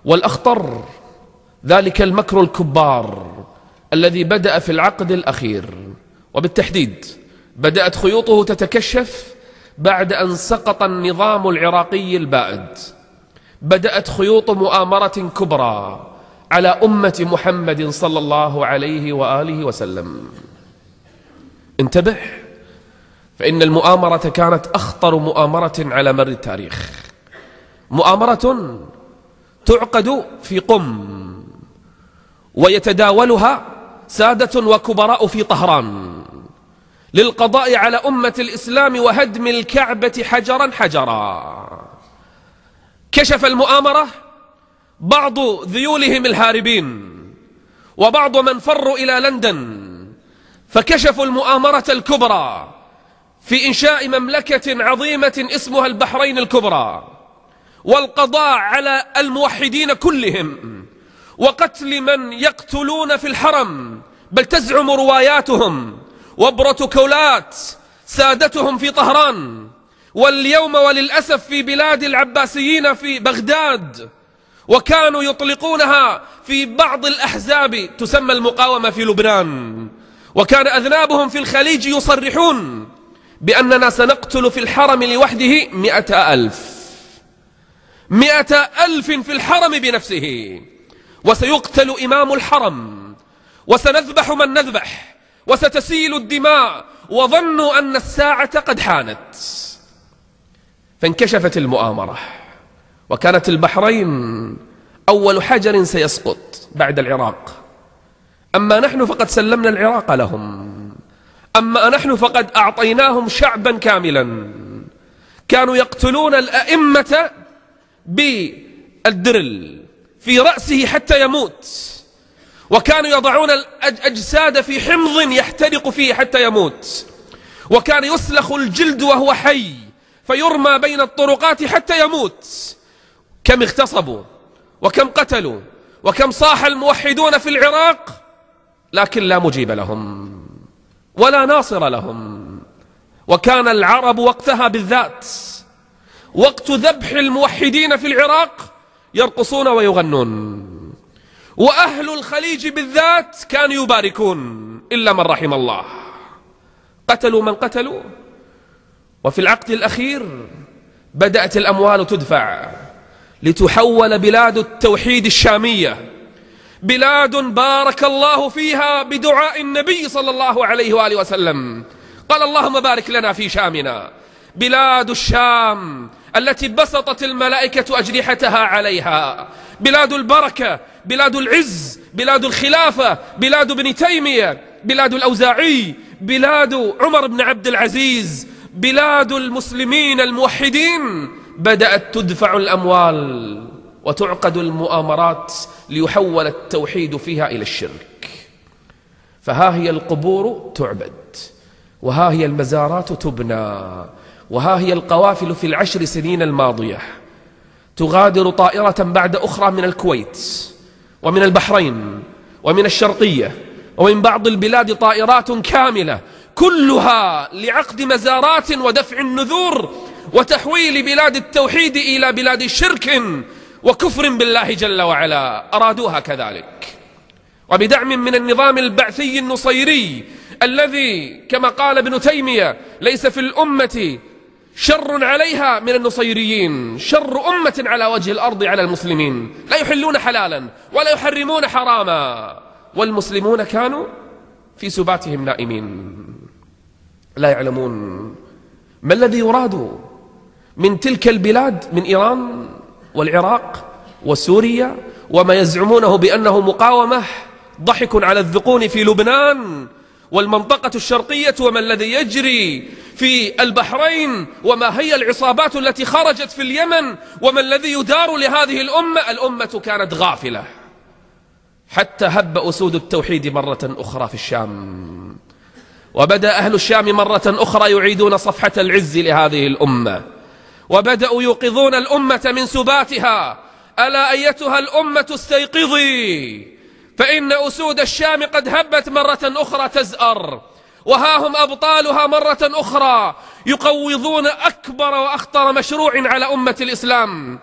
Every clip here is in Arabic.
والأخطر ذلك المكر الكبار الذي بدأ في العقد الأخير، وبالتحديد بدأت خيوطه تتكشف بعد أن سقط النظام العراقي البائد. بدأت خيوط مؤامرة كبرى على أمة محمد صلى الله عليه وآله وسلم. انتبه، فإن المؤامرة كانت أخطر مؤامرة على مر التاريخ. مؤامرة تعقد في قم ويتداولها سادة وكبراء في طهران للقضاء على أمة الإسلام وهدم الكعبة حجرا حجرا. كشف المؤامرة بعض ذيولهم الهاربين وبعض من فروا إلى لندن، فكشفوا المؤامرة الكبرى في إنشاء مملكة عظيمة اسمها البحرين الكبرى، والقضاء على الموحدين كلهم وقتل من يقتلون في الحرم، بل تزعم رواياتهم وبروتوكولات سادتهم في طهران واليوم وللأسف في بلاد العباسيين في بغداد، وكانوا يطلقونها في بعض الأحزاب تسمى المقاومة في لبنان، وكان أذنابهم في الخليج يصرحون بأننا سنقتل في الحرم لوحده 100,000 في الحرم بنفسه، وسيقتل إمام الحرم، وسنذبح من نذبح، وستسيل الدماء، وظنوا أن الساعة قد حانت. فانكشفت المؤامرة، وكانت البحرين أول حجر سيسقط بعد العراق. أما نحن فقد سلمنا العراق لهم، أما نحن فقد أعطيناهم شعبا كاملا. كانوا يقتلون الأئمة بالدرل في رأسه حتى يموت، وكانوا يضعون الأجساد في حمض يحترق فيه حتى يموت، وكان يسلخ الجلد وهو حي فيرمى بين الطرقات حتى يموت. كم اغتصبوا وكم قتلوا وكم صاح الموحدون في العراق، لكن لا مجيب لهم ولا ناصر لهم. وكان العرب وقتها بالذات وقت ذبح الموحدين في العراق يرقصون ويغنون، وأهل الخليج بالذات كانوا يباركون إلا من رحم الله. قتلوا من قتلوا. وفي العقد الأخير بدأت الأموال تدفع لتحول بلاد التوحيد الشامية، بلاد بارك الله فيها بدعاء النبي صلى الله عليه وآله وسلم، قال اللهم بارك لنا في شامنا. بلاد الشام التي بسطت الملائكة أجنحتها عليها، بلاد البركة، بلاد العز، بلاد الخلافة، بلاد ابن تيمية، بلاد الأوزاعي، بلاد عمر بن عبد العزيز، بلاد المسلمين الموحدين. بدأت تدفع الأموال وتعقد المؤامرات ليحول التوحيد فيها إلى الشرك. فها هي القبور تعبد، وها هي المزارات تبنى، وها هي القوافل في العشر سنين الماضية تغادر طائرة بعد أخرى من الكويت ومن البحرين ومن الشرقية ومن بعض البلاد طائرات كاملة، كلها لعقد مزارات ودفع النذور وتحويل بلاد التوحيد إلى بلاد شرك وكفر بالله جل وعلا. أرادوها كذلك، وبدعم من النظام البعثي النصيري الذي كما قال ابن تيمية ليس في الأمة شر عليها من النصيريين، شر أمة على وجه الأرض على المسلمين، لا يحلون حلالا ولا يحرمون حراما، والمسلمون كانوا في سباتهم نائمين لا يعلمون ما الذي يراد من تلك البلاد، من إيران والعراق وسوريا وما يزعمونه بأنه مقاومة. ضحك على الذقون في لبنان والمنطقة الشرقية، وما الذي يجري في البحرين، وما هي العصابات التي خرجت في اليمن، وما الذي يدار لهذه الأمة. الأمة كانت غافلة حتى هب أسود التوحيد مرة أخرى في الشام، وبدأ أهل الشام مرة أخرى يعيدون صفحة العز لهذه الأمة، وبدأوا يوقظون الأمة من سباتها. ألا أيتها الأمة استيقظي، فإن أسود الشام قد هبت مرة أخرى تزأر، وها هم أبطالها مرة أخرى يقوضون أكبر وأخطر مشروع على أمة الإسلام،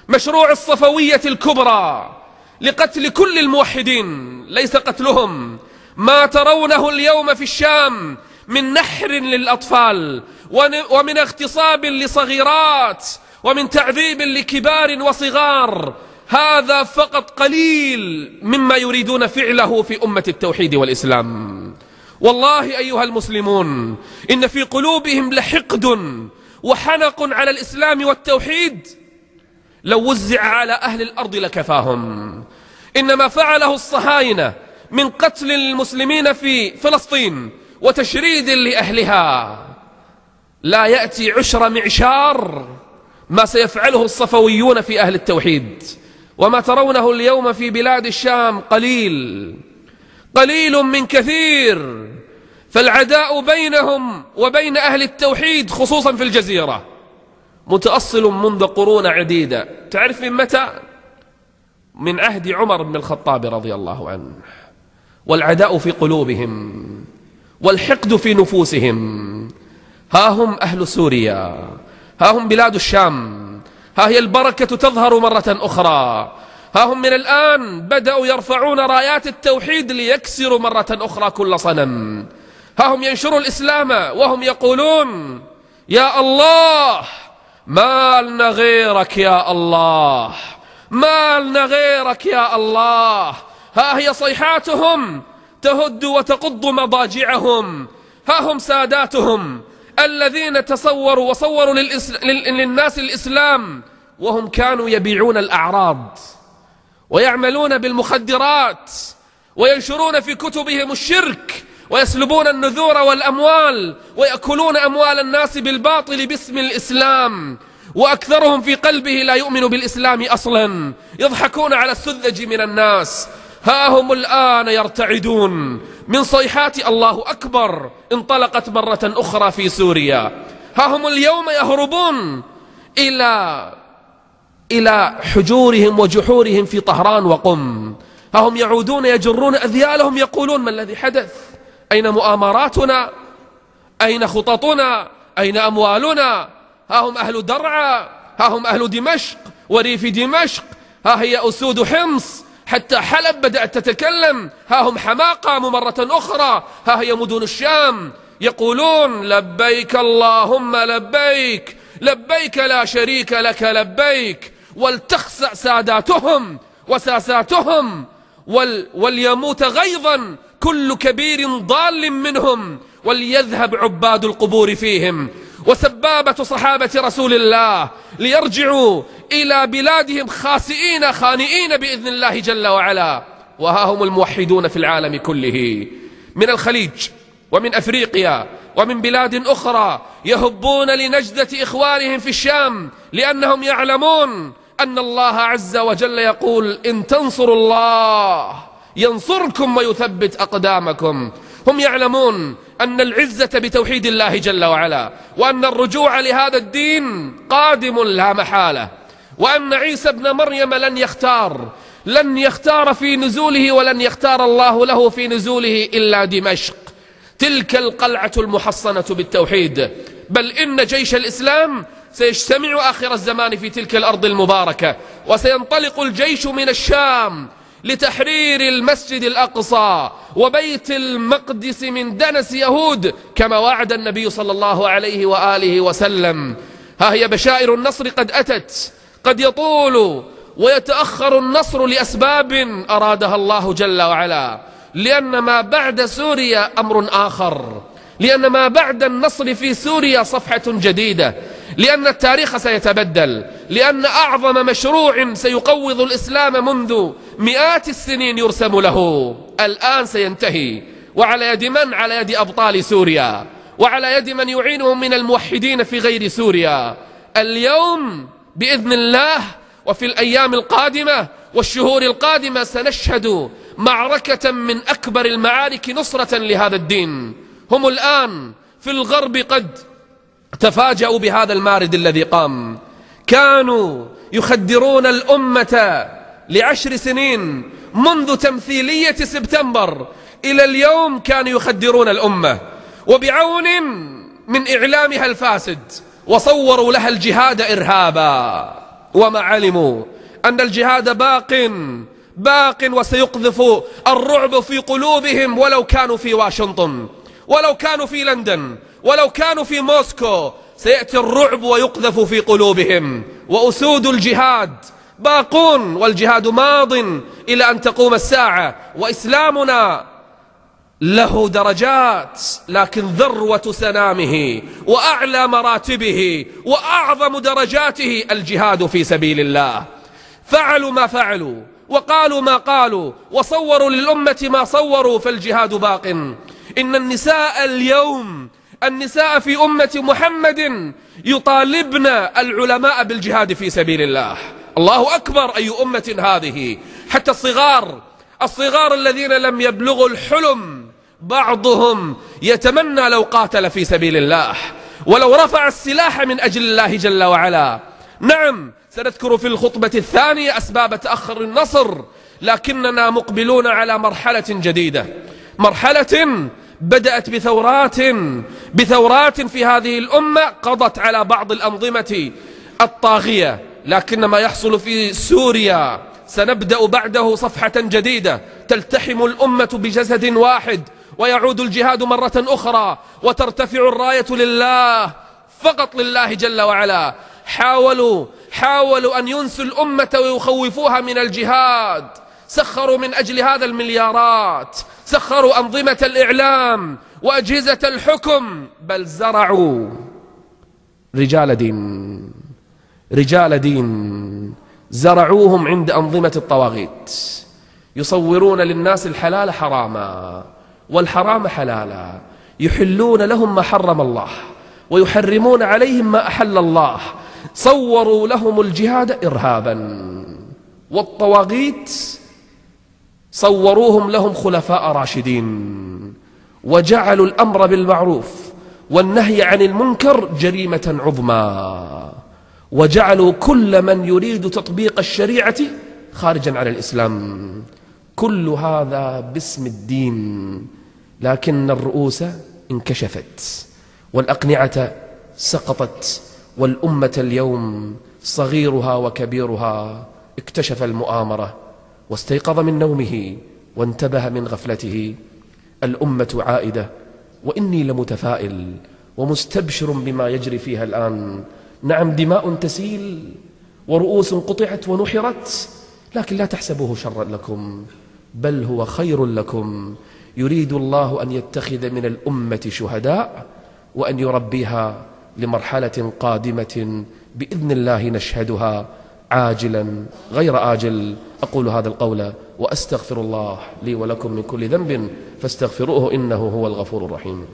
مشروع الصفوية الكبرى لقتل كل الموحدين، ليس قتلهم، ما ترونه اليوم في الشام من نحر للأطفال ومن اغتصاب لصغيرات ومن تعذيب لكبار وصغار، هذا فقط قليل مما يريدون فعله في أمة التوحيد والإسلام. والله أيها المسلمون إن في قلوبهم لحقد وحنق على الإسلام والتوحيد لو وزع على أهل الأرض لكفاهم. إن ما فعله الصهاينة من قتل المسلمين في فلسطين وتشريد لأهلها لا يأتي عشر معشار ما سيفعله الصفويون في أهل التوحيد. وما ترونه اليوم في بلاد الشام قليل من كثير، فالعداء بينهم وبين أهل التوحيد خصوصا في الجزيرة متأصل منذ قرون عديدة. تعرف من متى؟ من عهد عمر بن الخطاب رضي الله عنه. والعداء في قلوبهم والحقد في نفوسهم. ها هم أهل سوريا، ها هم بلاد الشام، ها هي البركة تظهر مرة أخرى، ها هم من الآن بدأوا يرفعون رايات التوحيد ليكسروا مرة أخرى كل صنم. ها هم ينشروا الإسلام وهم يقولون يا الله ما لنا غيرك يا الله، ما لنا غيرك يا الله. ها هي صيحاتهم تهد وتقض مضاجعهم. ها هم ساداتهم الذين تصوروا وصوروا للناس الإسلام وهم كانوا يبيعون الأعراض ويعملون بالمخدرات وينشرون في كتبهم الشرك ويسلبون النذور والأموال ويأكلون أموال الناس بالباطل باسم الإسلام، وأكثرهم في قلبه لا يؤمن بالإسلام أصلا، يضحكون على السذج من الناس. ها هم الآن يرتعدون من صيحات الله أكبر انطلقت مرة أخرى في سوريا. ها هم اليوم يهربون إلى حجورهم وجحورهم في طهران وقم. ها هم يعودون يجرون أذيالهم يقولون ما الذي حدث؟ أين مؤامراتنا؟ أين خططنا؟ أين أموالنا؟ ها هم أهل درعا، ها هم أهل دمشق وريف دمشق، ها هي أسود حمص حتى حلب بدأت تتكلم، ها هم حماقة مرة أخرى، ها هي مدن الشام يقولون لبيك اللهم لبيك، لبيك لا شريك لك لبيك. ولتخسأ ساداتهم وساساتهم وليموت غيظا كل كبير ضال منهم، وليذهب عباد القبور فيهم وسبابة صحابة رسول الله ليرجعوا إلى بلادهم خاسئين خانئين بإذن الله جل وعلا. وها هم الموحدون في العالم كله من الخليج ومن أفريقيا ومن بلاد أخرى يهبون لنجدة إخوانهم في الشام، لأنهم يعلمون أن الله عز وجل يقول إن تنصروا الله ينصركم ويثبت أقدامكم. هم يعلمون أن العزة بتوحيد الله جل وعلا، وأن الرجوع لهذا الدين قادم لا محالة، وأن عيسى ابن مريم لن يختار في نزوله ولن يختار الله له في نزوله إلا دمشق، تلك القلعة المحصنة بالتوحيد. بل إن جيش الإسلام سيجتمع آخر الزمان في تلك الأرض المباركة، وسينطلق الجيش من الشام لتحرير المسجد الأقصى وبيت المقدس من دنس يهود كما وعد النبي صلى الله عليه وآله وسلم. ها هي بشائر النصر قد أتت، قد يطول ويتأخر النصر لأسباب أرادها الله جل وعلا، لأن ما بعد سوريا أمر آخر، لأن ما بعد النصر في سوريا صفحة جديدة، لأن التاريخ سيتبدل، لأن أعظم مشروع سيقوض الإسلام منذ مئات السنين يرسم له الآن سينتهي. وعلى يد من؟ على يد أبطال سوريا، وعلى يد من يعينهم من الموحدين في غير سوريا. اليوم بإذن الله وفي الأيام القادمة والشهور القادمة سنشهد معركة من أكبر المعارك نصرة لهذا الدين. هم الآن في الغرب قد تفاجؤوا بهذا المارد الذي قام. كانوا يخدرون الأمة ل10 سنين منذ تمثيلية سبتمبر إلى اليوم، كانوا يخدرون الأمة وبعون من إعلامها الفاسد، وصوروا لها الجهاد إرهابا. وما علموا أن الجهاد باق وسيقذف الرعب في قلوبهم، ولو كانوا في واشنطن، ولو كانوا في لندن، ولو كانوا في موسكو، سيأتي الرعب ويقذف في قلوبهم. وأسود الجهاد باقون، والجهاد ماض إلى أن تقوم الساعة. وإسلامنا له درجات، لكن ذروة سنامه وأعلى مراتبه وأعظم درجاته الجهاد في سبيل الله. فعلوا ما فعلوا وقالوا ما قالوا وصوروا للأمة ما صوروا، فالجهاد باق. إن النساء اليوم، النساء في أمة محمد يطالبن العلماء بالجهاد في سبيل الله. الله أكبر، أي أمة هذه! حتى الصغار الذين لم يبلغوا الحلم بعضهم يتمنى لو قاتل في سبيل الله، ولو رفع السلاح من أجل الله جل وعلا. نعم، سنذكر في الخطبة الثانية أسباب تأخر النصر، لكننا مقبلون على مرحلة جديدة، مرحلة بدأت بثورات في هذه الأمة قضت على بعض الأنظمة الطاغية. لكن ما يحصل في سوريا سنبدأ بعده صفحة جديدة، تلتحم الأمة بجسد واحد، ويعود الجهاد مرة أخرى، وترتفع الراية لله، فقط لله جل وعلا. حاولوا أن ينسوا الأمة ويخوفوها من الجهاد، سخروا من أجل هذا المليارات، سخروا أنظمة الإعلام وأجهزة الحكم، بل زرعوا رجال دين زرعوهم عند أنظمة الطواغيت، يصورون للناس الحلال حراما والحرام حلالا، يحلون لهم ما حرم الله ويحرمون عليهم ما أحل الله، صوروا لهم الجهاد إرهابا، والطواغيت صوروهم لهم خلفاء راشدين، وجعلوا الأمر بالمعروف والنهي عن المنكر جريمة عظمى، وجعلوا كل من يريد تطبيق الشريعة خارجا عن الإسلام. كل هذا باسم الدين، لكن الرؤوس انكشفت والأقنعة سقطت، والأمة اليوم صغيرها وكبيرها اكتشف المؤامرة واستيقظ من نومه وانتبه من غفلته. الأمة عائدة، وإني لمتفائل ومستبشر بما يجري فيها الآن. نعم، دماء تسيل ورؤوس قطعت ونحرت، لكن لا تحسبوه شرا لكم، بل هو خير لكم. يريد الله أن يتخذ من الأمة شهداء وأن يربيها لمرحلة قادمة بإذن الله نشهدها عاجلا غير آجل. أقول هذا القول وأستغفر الله لي ولكم من كل ذنب فاستغفروه إنه هو الغفور الرحيم.